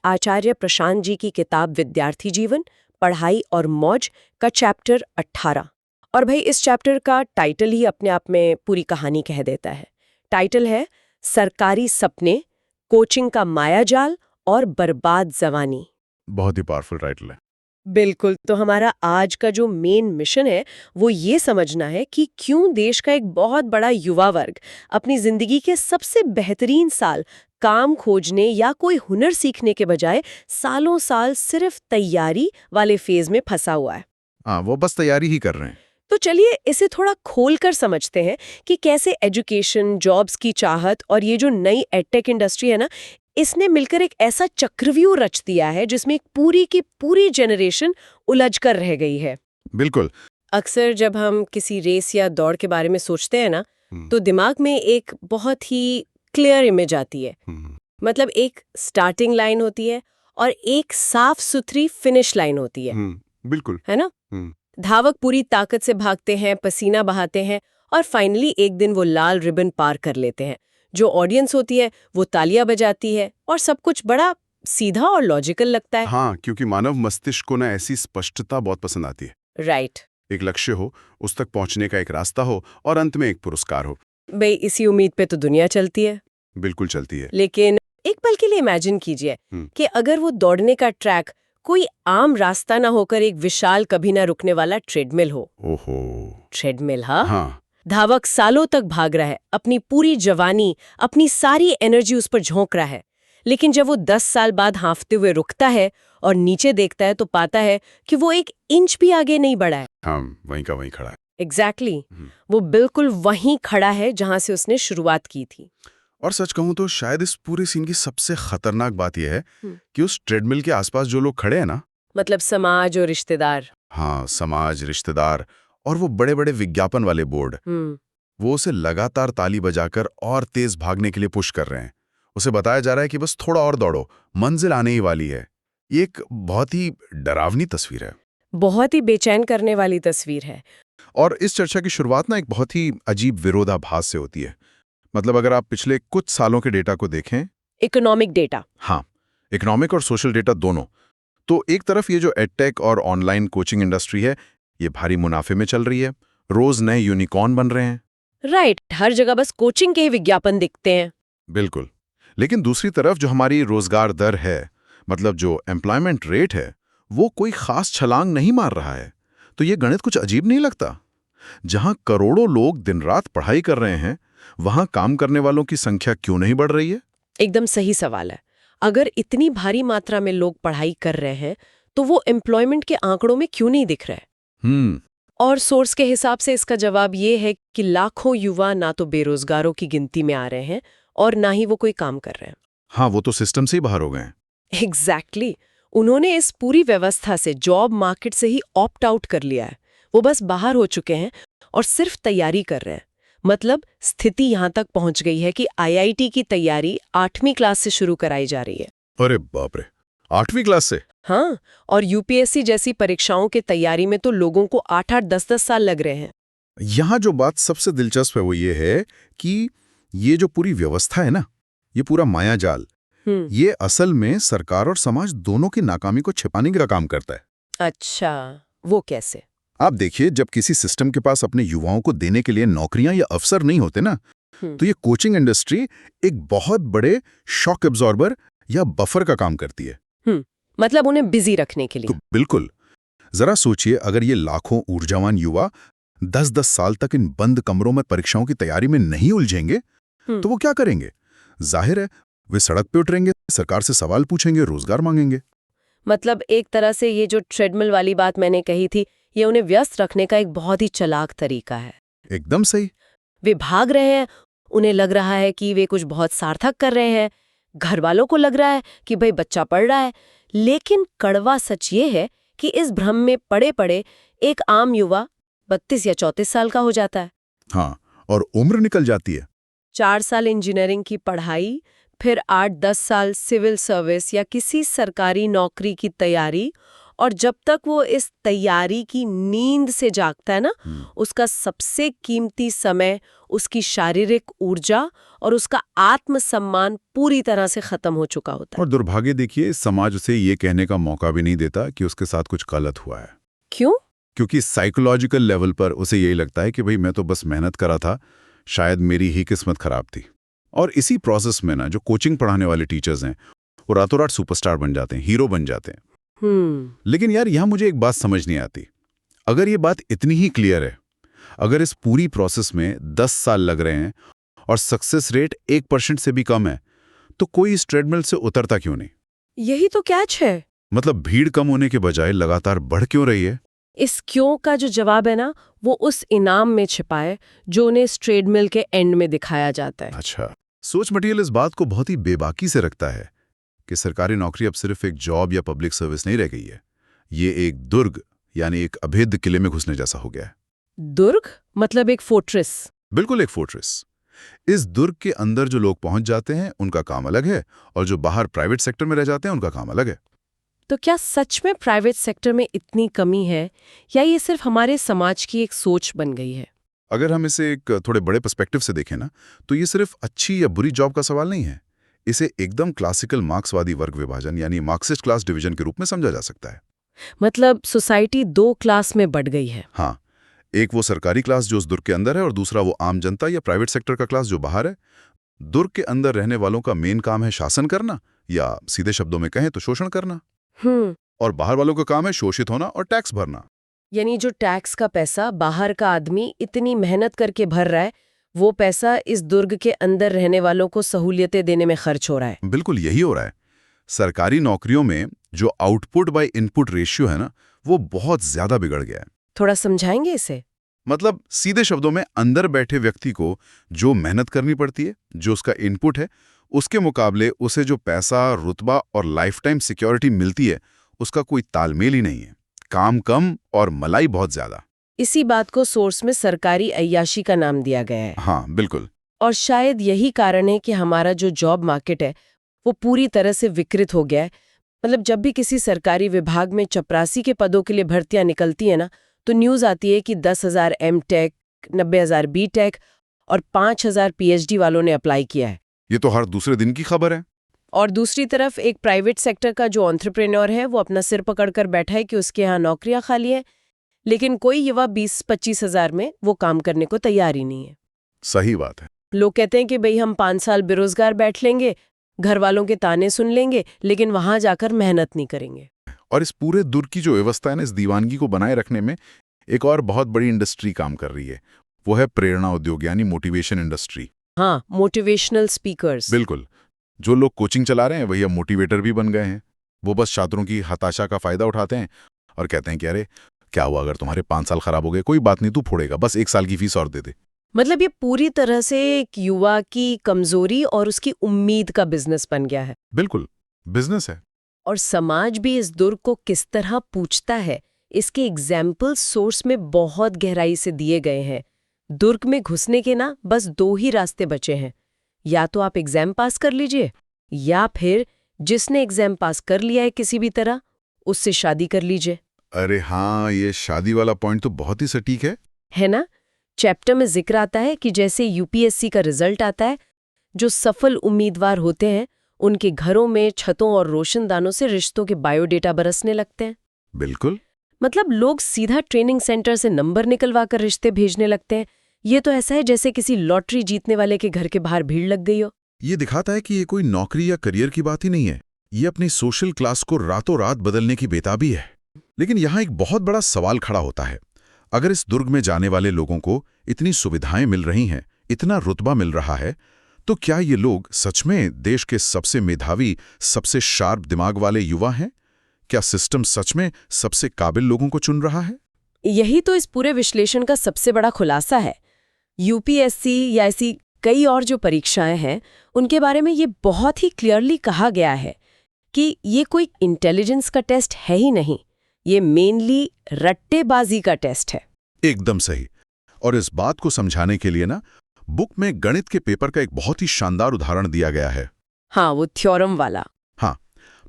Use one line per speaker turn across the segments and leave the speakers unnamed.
आचार्य प्रशांत जी की किताब विद्यार्थी जीवन, पढ़ाई और मौज का चैप्टर 18। और भाई इस चैप्टर का टाइटल ही अपने आप में पूरी कहानी कह देता है। टाइटल है सरकारी सपने, कोचिंग का मायाजाल और बर्बाद जवानी।
बहुत ही पावरफुल टाइटल है।
बिल्कुल। तो हमारा आज का जो मेन मिशन है वो ये समझना है कि क्यों देश का एक बहुत बड़ा युवा वर्ग अपनी जिंदगी के सबसे बेहतरीन साल काम खोजने या कोई हुनर सीखने के बजाय सालों साल सिर्फ तैयारी वाले फेज में फंसा हुआ है।
हाँ, वो बस तैयारी ही कर रहे हैं।
तो चलिए इसे थोड़ा खोलकर समझते हैं कि कैसे एजुकेशन, जॉब्स की चाहत और ये जो नई एडटेक इंडस्ट्री है ना, इसने मिलकर एक ऐसा चक्रव्यूह रच दिया है जिसमें एक पूरी की पूरी जनरेशन उलझ कर रह गई है।
बिल्कुल।
अक्सर जब हम किसी रेस या दौड़ के बारे में सोचते हैं ना, तो दिमाग में एक बहुत ही क्लियर इमेज आती है। मतलब एक स्टार्टिंग लाइन होती है और एक साफ सुथरी फिनिश लाइन होती है।
बिल्कुल।
है ना? धावक पूरी ताकत से भागते हैं, पसीना बहाते हैं और फाइनली एक दिन वो लाल रिबन पार कर लेते हैं। जो ऑडियंस होती है वो तालियां बजाती है और सब कुछ बड़ा सीधा और लॉजिकल लगता है।
हाँ, क्योंकि मानव मस्तिष्क को ना ऐसी स्पष्टता बहुत पसंद आती है।
राइट।
एक लक्ष्य हो, उस तक पहुंचने का एक रास्ता हो और अंत में एक पुरस्कार हो।
भाई इसी उम्मीद पे तो दुनिया चलती है।
बिल्कुल चलती है।
लेकिन एक पल के लिए इमेजिन कीजिए कि अगर वो दौड़ने का ट्रैक कोई आम रास्ता ना होकर एक विशाल कभी ना रुकने वाला ट्रेडमिल हो।
ओहो।
ट्रेडमिल, हाँ?
हाँ।
धावक सालों तक भाग रहा है, अपनी पूरी जवानी, अपनी सारी एनर्जी उस पर झोंक रहा है। लेकिन जब वो 10 साल बाद हांफते हुए रुकता है और नीचे देखता है तो पाता है कि वो एक इंच भी आगे नहीं बढ़ा है।
हाँ, वहीं का वहीं खड़ा है।
एग्जैक्टली। वो बिल्कुल वहीं खड़ा है जहां से उसने शुरुआत की थी।
और सच कहूं तो शायद इस पूरे सीन की सबसे खतरनाक बात यह है कि उस ट्रेडमिल के आसपास जो लोग खड़े हैं ना,
मतलब समाज और रिश्तेदार।
हाँ, समाज, रिश्तेदार और वो बड़े बड़े विज्ञापन वाले बोर्ड, वो उसे लगातार ताली बजाकर और तेज भागने के लिए पुश कर रहे हैं। उसे बताया जा रहा है कि बस थोड़ा और दौड़ो, मंजिल आने ही वाली है। ये एक बहुत ही डरावनी तस्वीर है।
बहुत ही बेचैन करने वाली तस्वीर है।
और इस चर्चा की शुरुआत ना एक बहुत ही अजीब विरोधाभास से होती है। मतलब अगर आप पिछले कुछ सालों के डेटा को देखें,
इकोनॉमिक डेटा।
हाँ, इकोनॉमिक और सोशल डेटा दोनों, तो एक तरफ ये जो एडटेक और ऑनलाइन कोचिंग इंडस्ट्री है, ये भारी मुनाफे में चल रही है। रोज नए यूनिकॉर्न बन रहे हैं।
राइट। हर जगह बस कोचिंग के ही विज्ञापन दिखते हैं।
बिल्कुल। लेकिन दूसरी तरफ जो हमारी रोजगार दर है, मतलब जो एम्प्लॉयमेंट रेट है, वो कोई खास छलांग नहीं मार रहा है। तो ये गणित कुछ अजीब नहीं लगता? जहां करोड़ों लोग दिन रात पढ़ाई कर रहे हैं, वहां काम करने वालों की संख्या क्यों नहीं बढ़ रही है?
एकदम सही सवाल है। अगर इतनी भारी मात्रा में लोग पढ़ाई कर रहे हैं तो वो एम्प्लॉयमेंट के आंकड़ों में क्यों नहीं दिख रहे? और सोर्स के हिसाब से इसका जवाब ये है कि लाखों युवा ना तो बेरोजगारों की गिनती में आ रहे हैं और ना ही वो कोई काम कर रहे हैं।
हाँ, वो तो सिस्टम से ही बाहर हो गए हैं।
एग्जैक्टली। उन्होंने इस पूरी व्यवस्था से, जॉब मार्केट से ही ऑप्ट आउट कर लिया है। वो बस बाहर हो चुके हैं और सिर्फ तैयारी कर रहे हैं। मतलब स्थिति यहां तक पहुंच गई है कि आईआईटी की तैयारी 8वीं क्लास से शुरू कराई जा रही है।
अरे बाप रे, 8वीं क्लास से?
हाँ, और यूपीएससी जैसी परीक्षाओं की तैयारी में तो लोगों को 8-8, 10-10 साल लग रहे हैं।
यहाँ जो बात सबसे दिलचस्प है वो ये है कि ये जो पूरी व्यवस्था है ना, ये पूरा मायाजाल, ये असल में सरकार और समाज दोनों की नाकामी को छिपाने का काम करता है।
अच्छा, वो कैसे?
आप देखिए, जब किसी सिस्टम के पास अपने युवाओं को देने के लिए नौकरियां या अवसर नहीं होते ना, तो ये कोचिंग इंडस्ट्री एक बहुत बड़े शॉक एब्जॉर्बर या बफर का काम करती है।
मतलब उन्हें बिजी रखने के लिए।
तो बिल्कुल। जरा सोचिए, अगर ये लाखों ऊर्जावान युवा 10-10 साल तक इन बंद कमरों में परीक्षाओं की तैयारी में नहीं उलझेंगे, तो वो क्या करेंगे? जाहिर है वे सड़क पे उतरेंगे, सरकार से सवाल पूछेंगे, रोजगार मांगेंगे।
मतलब एक तरह से ये जो ट्रेडमिल वाली बात मैंने कही थी, ये उन्हें व्यस्त रखने का एक बहुत ही चालाक तरीका है।
एकदम सही।
वे भाग रहे हैं, उन्हें लग रहा है कि वे कुछ बहुत सार्थक कर रहे हैं, घर वालों को लग रहा है कि भाई बच्चा पढ़ रहा है। लेकिन कड़वा सच ये है कि इस भ्रम में पड़े पड़े एक आम युवा 32 या 34 साल का हो जाता है।
हाँ, और उम्र निकल जाती है।
4 साल इंजीनियरिंग की पढ़ाई, फिर 8-10 साल सिविल सर्विस या किसी सरकारी नौकरी की तैयारी, और जब तक वो इस तैयारी की नींद से जागता है ना, उसका सबसे कीमती समय, उसकी शारीरिक ऊर्जा और उसका आत्मसम्मान पूरी तरह से खत्म हो चुका होता है।
और दुर्भाग्य देखिए, समाज उसे ये कहने का मौका भी नहीं देता कि उसके साथ कुछ गलत हुआ है।
क्यों?
क्योंकि साइकोलॉजिकल लेवल पर उसे यही लगता है कि भाई मैं तो बस मेहनत करा था, शायद मेरी ही किस्मत खराब थी। और इसी प्रोसेस में ना जो कोचिंग पढ़ाने वाले टीचर्स हैं वो रातों रात सुपरस्टार बन जाते हैं, हीरो बन जाते हैं। लेकिन यार यहाँ मुझे एक बात समझ नहीं आती। अगर ये बात इतनी ही क्लियर है, अगर इस पूरी प्रोसेस में 10 साल लग रहे हैं और सक्सेस रेट 1% से भी कम है, तो कोई इस ट्रेडमिल से उतरता क्यों नहीं?
यही तो कैच है।
मतलब भीड़ कम होने के बजाय लगातार बढ़ क्यों रही है?
इस क्यों का जो जवाब है ना, वो उस इनाम में छिपा है जो उन्हें इस ट्रेडमिल के एंड में दिखाया जाता है।
अच्छा, सोच मटेरियल इस बात को बहुत ही बेबाकी से रखता है कि सरकारी नौकरी अब सिर्फ एक जॉब या पब्लिक सर्विस नहीं रह गई है। ये एक दुर्ग यानी एक अभेद्य किले में घुसने जैसा हो गया है।
दुर्ग मतलब एक फोर्ट्रेस?
बिल्कुल एक फोर्ट्रेस। इस दुर्ग के अंदर जो लोग पहुंच जाते हैं उनका काम अलग है, और जो बाहर प्राइवेट सेक्टर में रह जाते हैं उनका काम अलग है।
तो क्या सच में प्राइवेट सेक्टर में इतनी कमी है, या ये सिर्फ हमारे समाज की एक सोच बन गई है?
अगर हम इसे एक थोड़े बड़े पर्सपेक्टिव से देखें ना, तो ये सिर्फ अच्छी या बुरी जॉब का सवाल नहीं है। इसे एकदम क्लासिकल मार्क्सवादी वर्ग विभाजन यानी मार्क्सिस्ट क्लास डिवीजन के रूप में समझा जा सकता है।
मतलब सोसाइटी 2 क्लास में बढ़ गई है।
हाँ, एक वो सरकारी क्लास जो उस दुर्ग के अंदर है, और दूसरा वो आम जनता या प्राइवेट सेक्टर का क्लास जो बाहर है। दुर्ग के अंदर रहने वालों का मेन काम है शासन करना, या सीधे शब्दों में कहें तो शोषण करना। और बाहर वालों का काम है शोषित होना और टैक्स भरना।
यानी जो टैक्स का पैसा बाहर का आदमी इतनी मेहनत करके भर रहा है, वो पैसा इस दुर्ग के अंदर रहने वालों को सहूलियतें देने में खर्च हो रहा है।
बिल्कुल यही हो रहा है। सरकारी नौकरियों में जो आउटपुट बाय इनपुट रेशियो है ना, वो बहुत ज्यादा बिगड़ गया है।
थोड़ा समझाएंगे इसे?
मतलब सीधे शब्दों में अंदर बैठे व्यक्ति को जो मेहनत करनी पड़ती है, जो उसका इनपुट है, उसके मुकाबले उसे जो पैसा, रुतबा और लाइफ टाइम सिक्योरिटी मिलती है, उसका कोई तालमेल ही नहीं है। काम कम और मलाई बहुत ज्यादा।
इसी बात को सोर्स में सरकारी अय्याशी का नाम दिया गया है।
हाँ बिल्कुल।
और शायद यही कारण है कि हमारा जो जॉब मार्केट है वो पूरी तरह से विकृत हो गया है। मतलब जब भी किसी सरकारी विभाग में चपरासी के पदों के लिए भर्तियां निकलती है ना, तो न्यूज़ आती है कि 10,000 M.Tech, 90,000 B.Tech और 5,000 PhD वालों ने अप्लाई किया है।
ये तो हर दूसरे दिन की खबर है।
और दूसरी तरफ एक प्राइवेट सेक्टर का जो एंटरप्रेन्योर है वो अपना सिर पकड़कर बैठा है कि उसके यहाँ नौकरियां खाली हैं, लेकिन कोई युवा 20-25 हज़ार में वो काम करने को तैयार ही नहीं है।
सही बात है।
लोग कहते हैं कि भाई हम 5 साल बेरोजगार बैठ लेंगे, घर वालों के ताने सुन लेंगे, लेकिन वहां जाकर मेहनत नहीं करेंगे।
और इस पूरे दुर्ग की जो व्यवस्था है ना, इस दीवानगी को बनाए रखने में एक और बहुत बड़ी इंडस्ट्री काम कर रही है। वो है प्रेरणा उद्योग यानी मोटिवेशन इंडस्ट्री।
हाँ, मोटिवेशनल स्पीकर्स।
बिल्कुल। जो लोग कोचिंग चला रहे हैं वही अब मोटिवेटर भी बन गए हैं। वो बस छात्रों की हताशा का फायदा उठाते हैं और कहते हैं कि अरे क्या हुआ अगर तुम्हारे 5 साल खराब हो गए, कोई बात नहीं, तू फोड़ेगा, बस 1 साल की फीस और दे दे।
मतलब ये पूरी तरह से एक युवा की कमजोरी और उसकी उम्मीद का बिजनेस बन गया है।
बिल्कुल, बिजनेस है।
और समाज भी इस दुर्ग को किस तरह पूछता है, इसके एग्जाम्पल सोर्स में बहुत गहराई से दिए गए हैं। दुर्ग में घुसने के ना बस 2 ही रास्ते बचे हैं। या तो आप एग्जाम पास कर लीजिए, या फिर जिसने एग्जाम पास कर लिया है किसी भी तरह, उससे शादी कर लीजिए।
अरे हाँ, ये शादी वाला पॉइंट तो बहुत ही सटीक है
ना? चैप्टर में जिक्र आता है कि जैसे यूपीएससी का रिजल्ट आता है, जो सफल उम्मीदवार होते हैं उनके घरों में छतों और रोशनदानों से रिश्तों के बायोडेटा बरसने लगते हैं।
बिल्कुल।
मतलब लोग सीधा ट्रेनिंग सेंटर से नंबर निकलवा कर रिश्ते भेजने लगते हैं। ये तो ऐसा है जैसे किसी लॉटरी जीतने वाले के घर के बाहर भीड़ लग गई हो।
ये दिखाता है कि ये कोई नौकरी या करियर की बात ही नहीं है, ये अपनी सोशल क्लास को रातों रात बदलने की बेताबी है। लेकिन यहाँ एक बहुत बड़ा सवाल खड़ा होता है। अगर इस दुर्ग में जाने वाले लोगों को इतनी सुविधाएं मिल रही हैं, इतना रुतबा मिल रहा है, तो क्या ये लोग सच में देश के सबसे मेधावी, सबसे शार्प दिमाग वाले युवा हैं? क्या सिस्टम सच में सबसे काबिल लोगों को चुन रहा है?
यही तो इस पूरे विश्लेषण का सबसे बड़ा खुलासा है। यूपीएससी या ऐसी कई और जो परीक्षाएं हैं, उनके बारे में ये बहुत ही क्लियरली कहा गया है कि ये कोई इंटेलिजेंस का टेस्ट है ही नहीं, ये मेनली रट्टेबाजी का टेस्ट है।
एकदम सही। और इस बात को समझाने के लिए ना, बुक में गणित के पेपर का एक बहुत ही शानदार उदाहरण दिया गया है।
हाँ, वो थ्योरम वाला।
हाँ,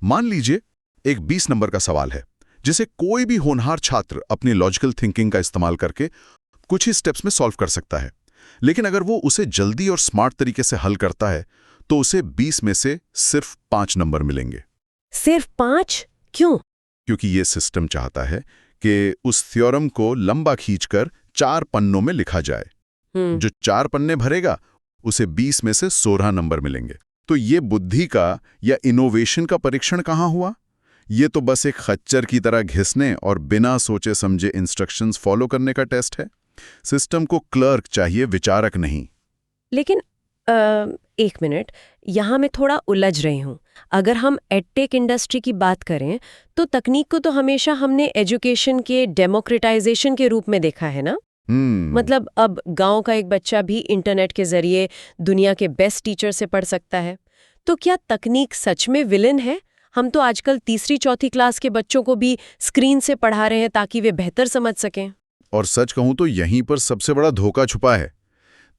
मान लीजिए एक 20 नंबर का सवाल है जिसे कोई भी होनहार छात्र अपनी लॉजिकल थिंकिंग का इस्तेमाल करके कुछ ही स्टेप्स में सॉल्व कर सकता है। लेकिन अगर वो उसे जल्दी और स्मार्ट तरीके से हल करता है तो उसे 20 में से सिर्फ 5 नंबर मिलेंगे।
सिर्फ 5? क्यों?
क्योंकि ये सिस्टम चाहता है कि उस थ्योरम को लंबा खींचकर 4 पन्नों में लिखा जाए। जो 4 पन्ने भरेगा उसे 20 में से 16 नंबर मिलेंगे। तो ये बुद्धि का या इनोवेशन का परीक्षण कहाँ हुआ? ये तो बस एक खच्चर की तरह घिसने और बिना सोचे समझे इंस्ट्रक्शंस फॉलो करने का टेस्ट है। सिस्टम को क्लर्क चाहिए, विचारक नहीं।
लेकिन एक मिनट, यहाँ मैं थोड़ा उलझ रही हूँ। अगर हम एडटेक इंडस्ट्री की बात करें तो तकनीक को तो हमेशा हमने एजुकेशन के डेमोक्रेटाइजेशन के रूप में देखा है ना? मतलब अब गांव का एक बच्चा भी इंटरनेट के जरिए दुनिया के बेस्ट टीचर से पढ़ सकता है। तो क्या तकनीक सच में विलेन है? हम तो आजकल तीसरी चौथी क्लास के बच्चों को भी स्क्रीन से पढ़ा रहे हैं ताकि वे बेहतर समझ सकें।
और सच कहूं तो यहीं पर सबसे बड़ा धोखा छुपा है।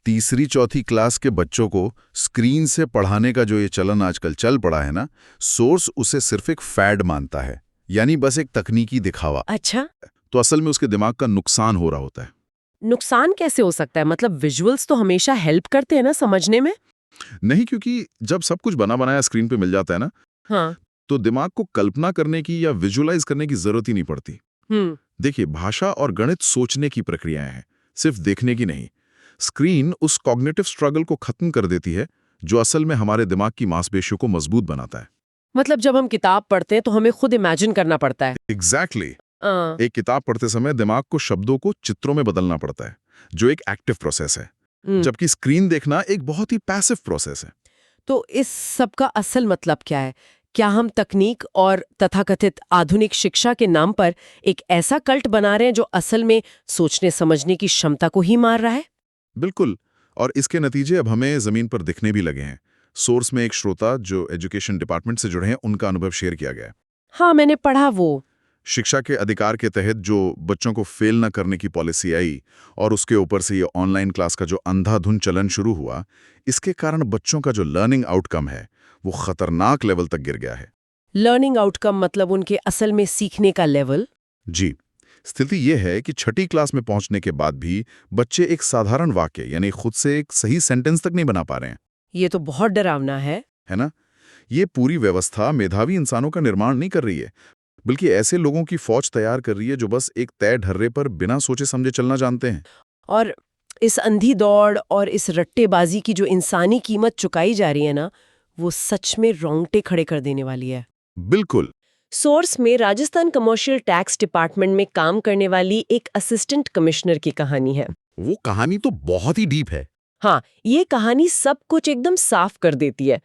तीसरी चौथी क्लास के बच्चों को स्क्रीन से पढ़ाने का जो ये चलन आजकल चल पड़ा है ना, सोर्स उसे सिर्फ एक फैड मानता है, यानी बस एक तकनीकी दिखावा।
अच्छा,
तो असल में उसके दिमाग का नुकसान हो रहा होता है।
नुकसान कैसे हो सकता है? मतलब विजुअल्स तो हमेशा हेल्प करते हैं ना समझने में।
नहीं, क्योंकि जब सब कुछ बना बनाया स्क्रीन पे मिल जाता है ना,
हाँ।
तो दिमाग को कल्पना करने की या विजुअलाइज करने की जरूरत ही नहीं पड़ती। देखिए, भाषा और गणित सोचने की प्रक्रियाएं हैं, सिर्फ देखने की नहीं। स्क्रीन उस कॉग्निटिव स्ट्रगल को खत्म कर देती है जो असल में हमारे दिमाग की मांसपेशियों को मजबूत बनाता है।
मतलब जब हम किताब पढ़ते हैं तो हमें खुद इमेजिन करना पड़ता है।
एग्जैक्टली। एक किताब पढ़ते समय दिमाग को शब्दों को चित्रों में बदलना पड़ता है, जो एक एक्टिव प्रोसेस है, जबकि स्क्रीन देखना एक बहुत ही पैसिव प्रोसेस है।
तो इस सब का असल मतलब क्या है? क्या हम तकनीक और तथाकथित आधुनिक शिक्षा के नाम पर एक ऐसा कल्ट बना रहे हैं जो असल में सोचने समझने की क्षमता को ही मार रहा है?
बिल्कुल, और इसके नतीजे अब हमें जमीन पर दिखने भी लगे हैं। सोर्स में एक श्रोता जो एजुकेशन डिपार्टमेंट से जुड़े हैं, उनका अनुभव शेयर किया गया है।
हाँ, मैंने पढ़ा वो।
शिक्षा के अधिकार के तहत जो बच्चों को फेल न करने की पॉलिसी आई और उसके ऊपर से ये ऑनलाइन क्लास का जो अंधाधुंध चलन शुरू हुआ, इसके कारण बच्चों का जो लर्निंग आउटकम है वो खतरनाक लेवल तक गिर गया है।
लर्निंग आउटकम मतलब उनके असल में सीखने का लेवल?
जी, स्थिति यह है कि छठी क्लास में पहुंचने के बाद भी बच्चे एक साधारण वाक्य यानी खुद से एक सही सेंटेंस तक नहीं बना पा रहे हैं।
ये तो बहुत डरावना है
ना? ये पूरी व्यवस्था मेधावी इंसानों का निर्माण नहीं कर रही है, बल्कि ऐसे लोगों की फौज तैयार कर रही है जो बस एक तय ढर्रे पर बिना सोचे समझे चलना जानते हैं।
और इस अंधी दौड़ और इस रट्टेबाजी की जो इंसानी कीमत चुकाई जा रही है ना, वो सच में रोंगटे खड़े कर देने वाली है।
बिल्कुल।
सोर्स में राजस्थान कमर्शियल टैक्स डिपार्टमेंट में काम करने वाली एक असिस्टेंट कमिश्नर की कहानी है।
वो कहानी तो बहुत ही डीप है।
हाँ, ये कहानी सब कुछ एकदम साफ कर देती है।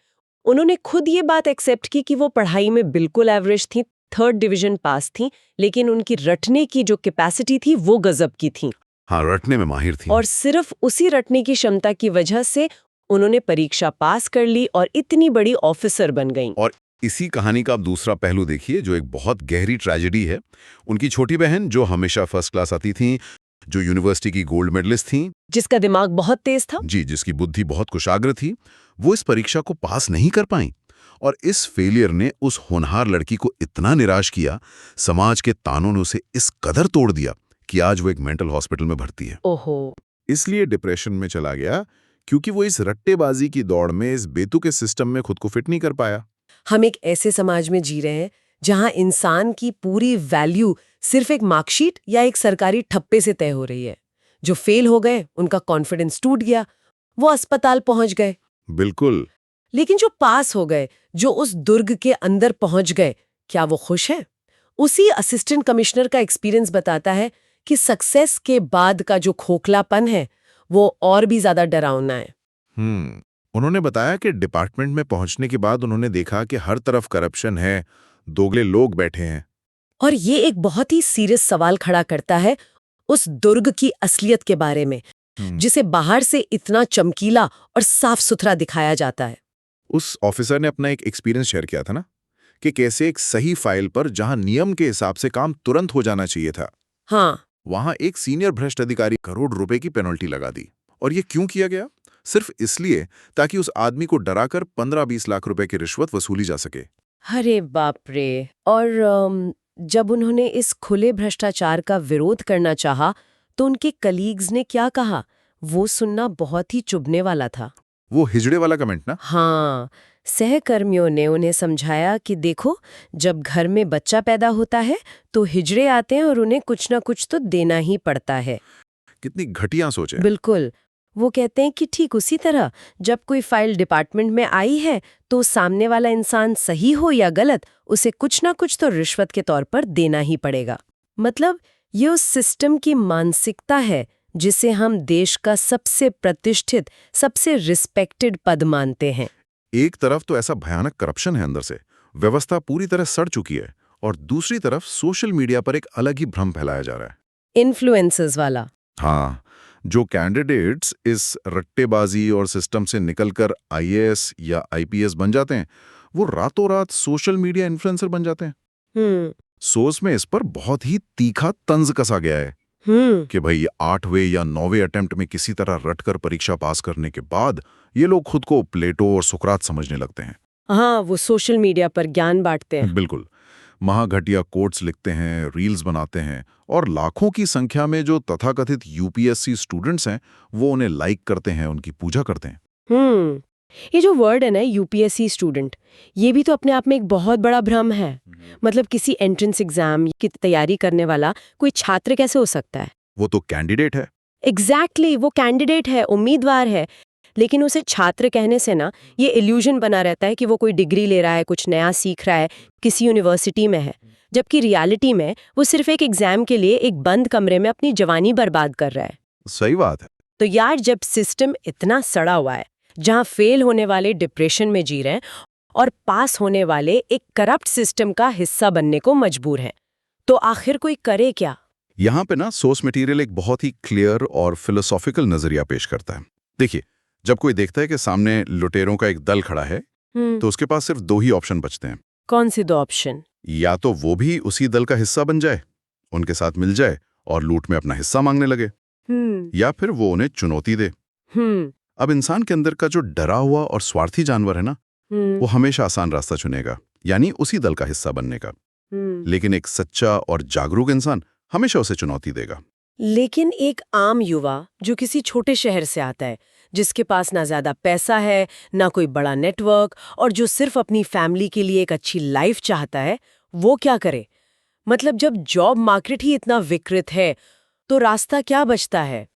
उन्होंने खुद ये बात एक्सेप्ट की कि वो पढ़ाई में बिल्कुल एवरेज थी, 3rd डिवीजन पास थी, लेकिन उनकी रटने की जो कैपेसिटी थी वो गजब की थी।
हाँ, रटने में माहिर थी।
और सिर्फ उसी रटने की क्षमता की वजह से उन्होंने परीक्षा पास कर ली और इतनी बड़ी ऑफिसर बन गईं।
और इसी कहानी का आप दूसरा पहलू देखिए, जो एक बहुत गहरी ट्रेजेडी है। उनकी छोटी बहन जो हमेशा फर्स्ट क्लास आती थी, जो यूनिवर्सिटी की गोल्ड मेडलिस्ट थी,
जिसका दिमाग बहुत तेज था,
जी, जिसकी बुद्धि बहुत कुशाग्र थी, वो इस परीक्षा को पास नहीं कर पाई। और इस फेलियर ने उस होनहार लड़की को इतना निराश किया, समाज के तानों ने उसे इस कदर तोड़ दिया कि आज वो एक मेंटल हॉस्पिटल में भर्ती है।
ओहो।
इसलिए डिप्रेशन में चला गया, क्योंकि वो इस रट्टेबाजी की दौड़ में, इस बेतुके सिस्टम में खुद को फिट नहीं कर पाया।
हम एक ऐसे समाज में जी रहे हैं जहां इंसान की पूरी वैल्यू सिर्फ एक मार्कशीट या एक सरकारी ठप्पे से तय हो रही है। जो फेल हो गए, उनका कॉन्फिडेंस टूट गया, वो अस्पताल पहुंच गए।
बिल्कुल।
लेकिन जो पास हो गए, जो उस दुर्ग के अंदर पहुंच गए, क्या वो खुश है? उसी असिस्टेंट कमिश्नर का एक्सपीरियंस बताता है कि सक्सेस के बाद का जो खोखलापन है वो और भी ज्यादा डरावना है।
उन्होंने बताया कि डिपार्टमेंट में पहुंचने के बाद उन्होंने देखा कि हर तरफ करप्शन है, दोगले लोग बैठे हैं।
और ये एक बहुत ही सीरियस सवाल खड़ा करता है उस दुर्ग की असलियत के बारे में, जिसे बाहर से इतना चमकीला और साफ सुथरा दिखाया जाता है।
उस ऑफिसर ने अपना एक एक्सपीरियंस शेयर किया था ना, कि कैसे एक सही फाइल पर जहां नियम के हिसाब से काम तुरंत हो जाना चाहिए था,
हाँ,
वहां एक सीनियर भ्रष्ट अधिकारी करोड़ रुपए की पेनल्टी लगा दी। और ये क्यों किया गया? सिर्फ इसलिए ताकि उस आदमी को डराकर 15-20 लाख रुपए की रिश्वत वसूली जा सके।
अरे बाप रे। और जब उन्होंने इस खुले भ्रष्टाचार का विरोध करना चाहा, तो उनके कलीग्स ने क्या कहा, वो सुनना बहुत ही चुभने वाला था।
वो हिजड़े वाला कमेंट ना।
हाँ, सहकर्मियों ने उन्हें समझाया कि देखो, जब घर में बच्चा पैदा होता है तो हिजड़े आते हैं और उन्हें कुछ ना कुछ तो देना ही पड़ता है।
कितनी घटिया सोच है।
बिल्कुल। वो कहते हैं कि ठीक उसी तरह जब कोई फाइल डिपार्टमेंट में आई है तो सामने वाला इंसान सही हो या गलत, उसे कुछ ना कुछ तो रिश्वत के तौर पर देना ही पड़ेगा। मतलब ये उस सिस्टम की मानसिकता है जिसे हम देश का सबसे प्रतिष्ठित, सबसे रिस्पेक्टेड पद मानते हैं।
एक तरफ तो ऐसा भयानक करप्शन है अंदर से, व्यवस्था पूरी तरह सड़ चुकी है, और दूसरी तरफ सोशल मीडिया पर एक अलग ही भ्रम फैलाया जा रहा है।
इन्फ्लुएंसर्स वाला।
हाँ, जो कैंडिडेट्स इस रट्टेबाजी और सिस्टम से निकलकर आईएएस या आईपीएस बन जाते हैं, वो रातों रात सोशल मीडिया इन्फ्लुएंसर बन जाते हैं। सोर्स में इस पर बहुत ही तीखा तंज कसा गया है कि भाई 8वें या 9वें अटेम्प्ट में किसी तरह रटकर परीक्षा पास करने के बाद ये लोग खुद को प्लेटो और सुकरात समझने लगते हैं।
हाँ, वो सोशल मीडिया पर ज्ञान बांटते हैं।
बिल्कुल, महाघटिया कोट्स लिखते हैं, रील्स बनाते हैं, और लाखों की संख्या में जो तथाकथित यूपीएससी स्टूडेंट्स हैं वो उन्हें लाइक करते हैं, उनकी पूजा करते हैं।
ये जो वर्ड है ना, यूपीएससी स्टूडेंट, ये भी तो अपने आप में एक बहुत बड़ा भ्रम है। मतलब किसी एंट्रेंस एग्जाम की तैयारी करने वाला कोई छात्र कैसे हो सकता है?
वो तो कैंडिडेट है।
एग्जैक्टली, वो कैंडिडेट है, उम्मीदवार है। लेकिन उसे छात्र कहने से ना ये इल्यूजन बना रहता है कि वो कोई डिग्री ले रहा है, कुछ नया सीख रहा है, किसी यूनिवर्सिटी में है, जबकि रियलिटी में वो सिर्फ एक एग्जाम के लिए एक बंद कमरे में अपनी जवानी बर्बाद कर रहा है।
सही बात है।
तो यार, जब सिस्टम इतना सड़ा हुआ है, जहां फेल होने वाले डिप्रेशन में जी रहे हैं और पास होने वाले एक करप्ट सिस्टम का हिस्सा बनने को मजबूर हैं, तो आखिर कोई करे क्या?
यहाँ पे ना सोर्स मटेरियल एक बहुत ही क्लियर और फिलोसॉफिकल नजरिया पेश करता है। देखिए, जब कोई देखता है कि सामने लुटेरों का एक दल खड़ा है, तो उसके पास सिर्फ 2 ही ऑप्शन बचते हैं।
कौन से 2 ऑप्शन?
या तो वो भी उसी दल का हिस्सा बन जाए, उनके साथ मिल जाए और लूट में अपना हिस्सा मांगने लगे, या फिर वो उन्हें चुनौती दे। अब इंसान के अंदर का जो डरा हुआ और स्वार्थी जानवर है ना, वो हमेशा आसान रास्ता चुनेगा, यानी उसी दल का हिस्सा बनने का। लेकिन एक सच्चा और जागरूक इंसान हमेशा उसे चुनौती देगा।
लेकिन एक आम युवा जो किसी छोटे शहर से आता है, जिसके पास ना ज्यादा पैसा है, ना कोई बड़ा नेटवर्क, और जो सिर्फ अपनी फैमिली के लिए एक अच्छी लाइफ चाहता है, वो क्या करे? मतलब जब जॉब मार्केट ही इतना विकृत है, तो रास्ता क्या बचता है?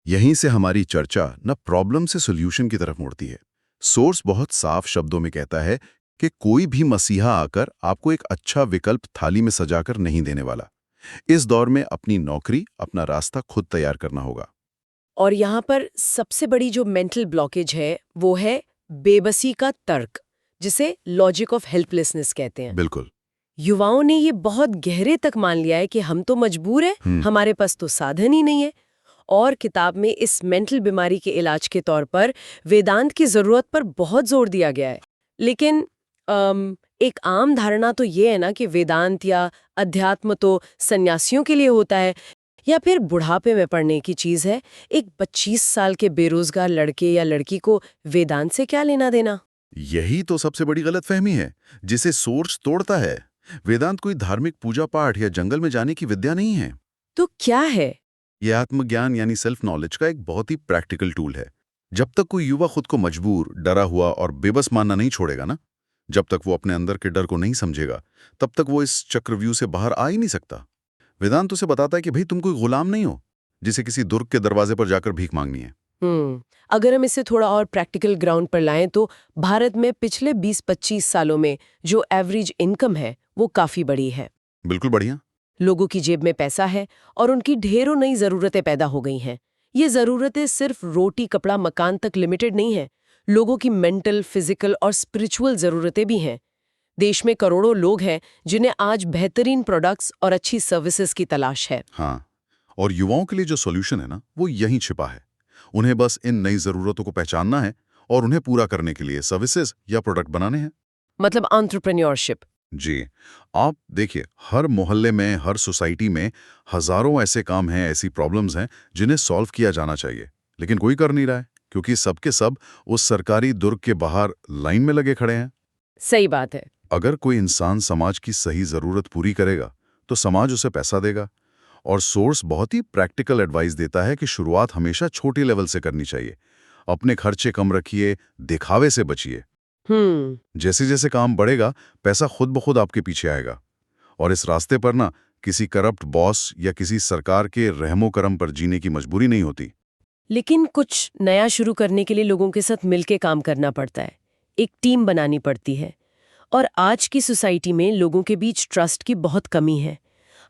यहीं से हमारी चर्चा न प्रॉब्लम से सॉल्यूशन की तरफ मुड़ती है। सोर्स बहुत साफ शब्दों में कहता है कि कोई भी मसीहा आकर आपको एक अच्छा विकल्प थाली में सजाकर नहीं देने वाला। इस दौर में अपनी नौकरी, अपना रास्ता खुद तैयार करना होगा।
और यहाँ पर सबसे बड़ी जो मेंटल ब्लॉकेज है, वो है बेबसी का तर्क, जिसे लॉजिक ऑफ हेल्पलेसनेस कहते हैं।
बिल्कुल।
युवाओं ने ये बहुत गहरे तक मान लिया है कि हम तो मजबूर हैं, हमारे पास तो साधन ही नहीं है। और किताब में इस मेंटल बीमारी के इलाज के तौर पर वेदांत की जरूरत पर बहुत जोर दिया गया है। लेकिन एक आम धारणा तो ये है ना कि वेदांत या अध्यात्म तो सन्यासियों के लिए होता है, या फिर बुढ़ापे में पढ़ने की चीज है। एक 25 साल के बेरोजगार लड़के या लड़की को वेदांत से क्या लेना देना?
यही तो सबसे बड़ी गलतफहमी है, जिसे सोर्स तोड़ता है। वेदांत कोई धार्मिक पूजा पाठ या जंगल में जाने की विद्या नहीं है।
तो क्या है?
यह आत्मज्ञान यानी सेल्फ नॉलेज का एक बहुत ही प्रैक्टिकल टूल है। जब तक कोई युवा खुद को मजबूर, डरा हुआ और बेबस मानना नहीं छोड़ेगा ना, जब तक वो अपने अंदर के डर को नहीं समझेगा, तब तक वो इस चक्रव्यूह से बाहर आ ही नहीं सकता। वेदांत उसे बताता है कि भाई तुम कोई गुलाम नहीं हो जिसे किसी दुर्ग के दरवाजे पर जाकर भीख मांगनी है।
अगर हम इसे थोड़ा और प्रैक्टिकल ग्राउंड पर लाएं तो भारत में पिछले 20-25 सालों में जो एवरेज इनकम है वो काफी बड़ी है।
बिल्कुल बढ़िया।
लोगों की जेब में पैसा है और उनकी ढेरों नई जरूरतें पैदा हो गई हैं। ये जरूरतें सिर्फ रोटी, कपड़ा, मकान तक लिमिटेड नहीं है। लोगों की मेंटल, फिजिकल और स्पिरिचुअल जरूरतें भी हैं। देश में करोड़ों लोग हैं जिन्हें आज बेहतरीन प्रोडक्ट्स और अच्छी सर्विसेज की तलाश है।
हाँ, और युवाओं के लिए जो सॉल्यूशन है ना, वो यहीं छिपा है। उन्हें बस इन नई जरूरतों को पहचानना है और उन्हें पूरा करने के लिए सर्विसेज या प्रोडक्ट बनाने हैं।
मतलब एंटरप्रेन्योरशिप।
जी, आप देखिए, हर मोहल्ले में, हर सोसाइटी में हजारों ऐसे काम हैं, ऐसी प्रॉब्लम्स हैं जिन्हें सॉल्व किया जाना चाहिए, लेकिन कोई कर नहीं रहा है क्योंकि सबके सब उस सरकारी दुर्ग के बाहर लाइन में लगे खड़े हैं।
सही बात है।
अगर कोई इंसान समाज की सही जरूरत पूरी करेगा तो समाज उसे पैसा देगा। और सोर्स बहुत ही प्रैक्टिकल एडवाइस देता है कि शुरुआत हमेशा छोटे लेवल से करनी चाहिए। अपने खर्चे कम रखिए, दिखावे से बचिए। जैसे जैसे काम बढ़ेगा, पैसा खुद ब खुद आपके पीछे आएगा। और इस रास्ते पर ना किसी करप्ट बॉस या किसी सरकार के रहमो करम पर जीने की मजबूरी नहीं होती।
लेकिन कुछ नया शुरू करने के लिए लोगों के साथ मिलके काम करना पड़ता है, एक टीम बनानी पड़ती है। और आज की सोसाइटी में लोगों के बीच ट्रस्ट की बहुत कमी है।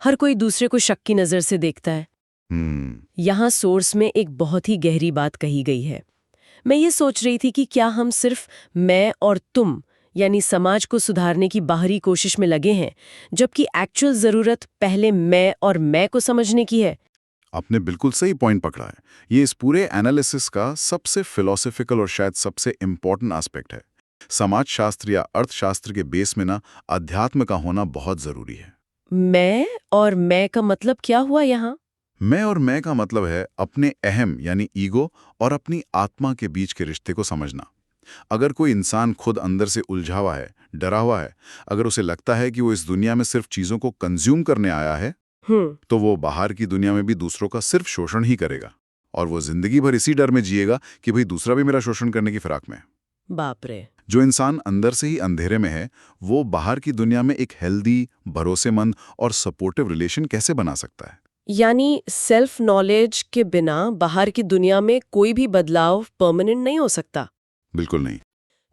हर कोई दूसरे को शक की नज़र से देखता है। यहाँ सोर्स में एक बहुत ही गहरी बात कही गई है। मैं ये सोच रही थी कि क्या हम सिर्फ मैं और तुम यानी समाज को सुधारने की बाहरी कोशिश में लगे हैं, जबकि एक्चुअल ज़रूरत पहले मैं और मैं को समझने की है।
आपने बिल्कुल सही पॉइंट पकड़ा है। ये इस पूरे एनालिसिस का सबसे फिलोसॉफिकल और शायद सबसे इम्पॉर्टेंट एस्पेक्ट है। समाजशास्त्र या अर्थशास्त्र के बेस में ना अध्यात्म का होना बहुत जरूरी है।
मैं और मैं का मतलब क्या हुआ यहाँ?
मैं और मैं का मतलब है अपने अहम यानी ईगो और अपनी आत्मा के बीच के रिश्ते को समझना। अगर कोई इंसान खुद अंदर से उलझा हुआ है, डरा हुआ है, अगर उसे लगता है कि वो इस दुनिया में सिर्फ चीजों को कंज्यूम करने आया है, तो वो बाहर की दुनिया में भी दूसरों का सिर्फ शोषण ही करेगा। और वो जिंदगी भर इसी डर में जिएगा कि भाई दूसरा भी मेरा शोषण करने की फिराक में।
बाप रे।
जो इंसान अंदर से ही अंधेरे में है, वो बाहर की दुनिया में एक हेल्दी, भरोसेमंद और सपोर्टिव रिलेशन कैसे बना सकता है?
यानी सेल्फ नॉलेज के बिना बाहर की दुनिया में कोई भी बदलाव परमानेंट नहीं हो सकता।
बिल्कुल नहीं।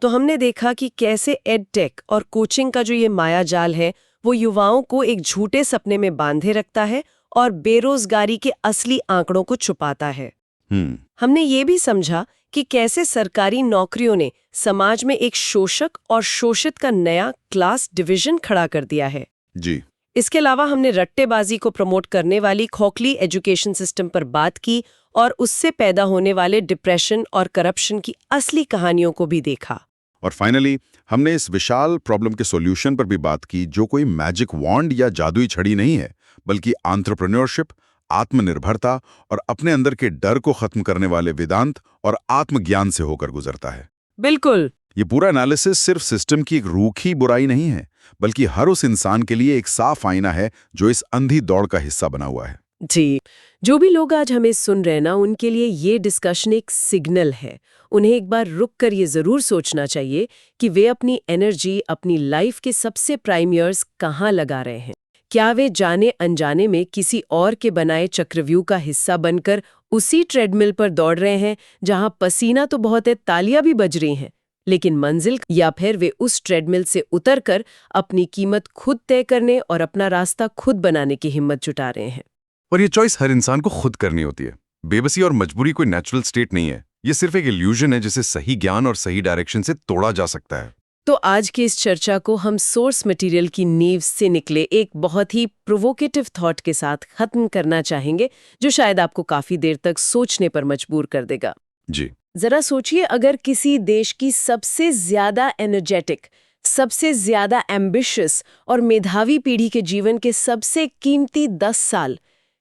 तो हमने देखा कि कैसे एडटेक और कोचिंग का जो ये मायाजाल है, वो युवाओं को एक झूठे सपने में बांधे रखता है और बेरोजगारी के असली आंकड़ों को छुपाता है। हमने ये भी समझा कि कैसे सरकारी नौकरियों ने समाज में एक शोषक और शोषित का नया क्लास डिवीजन खड़ा कर दिया है।
जी।
इसके अलावा हमने रट्टेबाजी को प्रमोट करने वाली खोखली एजुकेशन सिस्टम पर बात की और उससे पैदा होने वाले डिप्रेशन और करप्शन की असली कहानियों को भी देखा।
और फाइनली हमने इस विशाल प्रॉब्लम के सॉल्यूशन पर भी बात की, जो कोई मैजिक वॉन्ड या जादुई छड़ी नहीं है, बल्कि एंटरप्रेन्योरशिप, आत्मनिर्भरता और अपने अंदर के डर को खत्म करने वाले वेदांत और आत्मज्ञान से होकर गुजरता है।
बिल्कुल।
ये पूरा एनालिसिस सिर्फ सिस्टम की एक रूखी बुराई नहीं है, बल्कि हर उस इंसान के लिए एक साफ आईना है जो इस अंधी दौड़ का हिस्सा बना हुआ है।
जी, जो भी लोग आज हमें सुन रहे हैं ना, उनके लिए ये डिस्कशन एक सिग्नल है। उन्हें एक बार रुक कर ये जरूर सोचना चाहिए कि वे अपनी एनर्जी, अपनी लाइफ के सबसे प्राइम ईयर्स कहाँ लगा रहे हैं। क्या वे जाने अनजाने में किसी और के बनाए चक्रव्यूह का हिस्सा बनकर उसी ट्रेडमिल पर दौड़ रहे हैं जहां पसीना तो बहुत है, तालियां भी बज रही हैं, लेकिन मंजिल, या फिर वे उस ट्रेडमिल से उतरकर अपनी कीमत खुद तय करने और अपना रास्ता खुद बनाने की हिम्मत जुटा रहे हैं।
और ये चॉइस हर इंसान को खुद करनी होती है। बेबसी और मजबूरी कोई नेचुरल स्टेट नहीं है, ये सिर्फ एक इल्यूजन है जिसे सही ज्ञान और सही डायरेक्शन से तोड़ा जा सकता है।
तो आज की इस चर्चा को हम सोर्स मटेरियल की नींव से निकले एक बहुत ही प्रोवोकेटिव थॉट के साथ खत्म करना चाहेंगे, जो शायद आपको काफी देर तक सोचने पर मजबूर कर देगा।
जी।
जरा सोचिए, अगर किसी देश की सबसे ज्यादा एनर्जेटिक, सबसे ज्यादा एम्बिशियस और मेधावी पीढ़ी के जीवन के सबसे कीमती 10 साल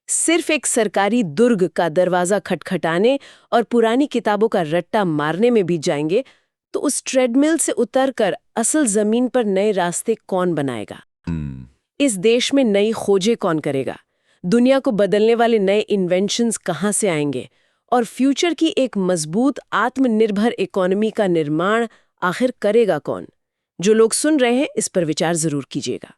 सिर्फ एक सरकारी दुर्ग का दरवाजा खटखटाने और पुरानी किताबों का रट्टा मारने में बीत जाएंगे, तो उस ट्रेडमिल से उतरकर असल जमीन पर नए रास्ते कौन बनाएगा? इस देश में नई खोजें कौन करेगा? दुनिया को बदलने वाले नए इन्वेंशंस कहाँ से आएंगे? और फ्यूचर की एक मजबूत आत्मनिर्भर इकोनॉमी का निर्माण आखिर करेगा कौन? जो लोग सुन रहे हैं, इस पर विचार जरूर कीजिएगा।